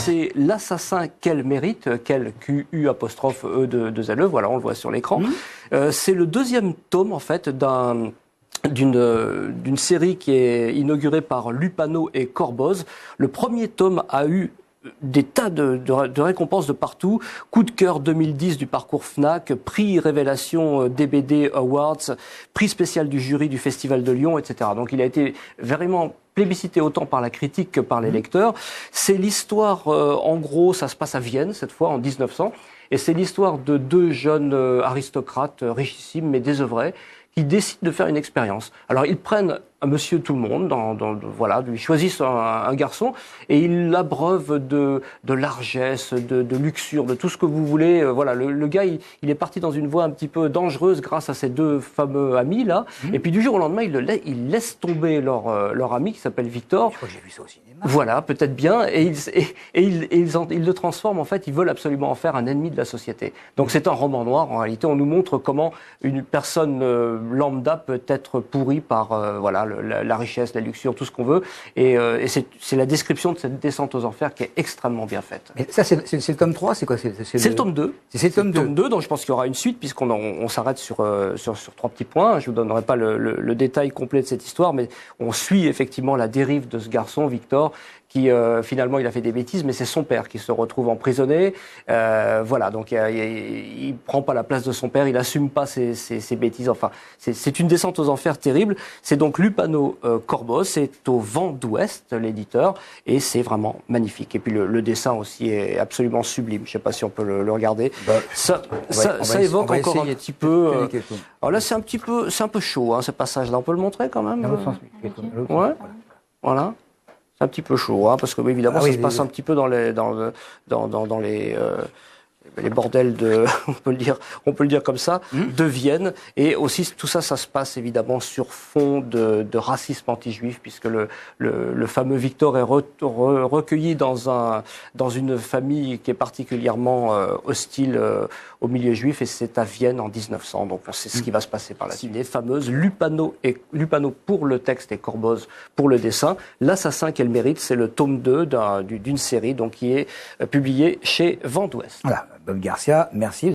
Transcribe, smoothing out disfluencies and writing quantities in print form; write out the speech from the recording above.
c'est L'assassin qu'elle mérite, qu'elle Q-U apostrophe E de L E, voilà, on le voit sur l'écran. C'est le deuxième tome, en fait, d'une série qui est inaugurée par Lupano et Corboz. Le premier tome a eu des tas de récompenses de partout. Coup de cœur 2010 du parcours Fnac, prix Révélation DBD Awards, prix spécial du jury du Festival de Lyon, etc. Donc il a été vraiment plébiscité autant par la critique que par les lecteurs. C'est l'histoire, en gros, ça se passe à Vienne, cette fois, en 1900, et c'est l'histoire de deux jeunes aristocrates richissimes mais désœuvrés qui décident de faire une expérience. Alors ils prennent un monsieur tout le monde, voilà, ils choisissent un garçon et ils l'abreuvent de largesse, de luxure, de tout ce que vous voulez. Voilà, le gars, il est parti dans une voie un petit peu dangereuse grâce à ces deux fameux amis là. Et puis du jour au lendemain, il laisse tomber leur ami qui s'appelle Victor. Je crois que j'ai vu ça au cinéma. Voilà, peut-être bien. Et ils le transforment, en fait, ils veulent absolument en faire un ennemi de la société. Donc c'est un roman noir, en réalité. On nous montre comment une personne lambda peut être pourrie par voilà, la richesse, la luxure, tout ce qu'on veut. Et c'est la description de cette descente aux enfers qui est extrêmement bien faite. Et ça, c'est le tome 3, c'est quoi? C'est le tome 2. C'est le tome 2. Donc je pense qu'il y aura une suite, puisqu'on s'arrête sur trois petits points. Je vous donnerai pas le détail complet de cette histoire, mais on suit effectivement la dérive de ce garçon, Victor, qui finalement il a fait des bêtises, mais c'est son père qui se retrouve emprisonné. Voilà, donc il prend pas la place de son père, il assume pas ses bêtises. Enfin, c'est une descente aux enfers terrible. C'est donc Lupano Corboz, c'est au Vent d'Ouest, l'éditeur, et c'est vraiment magnifique. Et puis le dessin aussi est absolument sublime. Je sais pas si on peut le regarder. Ça évoque encore un petit peu. Alors là, c'est un peu chaud, hein, ce passage-là. On peut le montrer quand même. Ouais. Voilà. C'est un petit peu chaud, hein, parce que évidemment ça se passe un petit peu dans les bordels de, on peut le dire comme ça, de Vienne. Et aussi tout ça, ça se passe évidemment sur fond de racisme anti-juif, puisque le fameux Victor est recueilli dans une famille qui est particulièrement hostile au milieu juif, et c'est à Vienne en 1900. Donc c'est ce qui va se passer par la suite. Les fameuses Lupano pour le texte et Corboz pour le dessin. L'assassin qu'elle mérite, c'est le tome 2 d'une série donc qui est publiée chez Vent d'Ouest. Voilà, Bob Garcia, merci.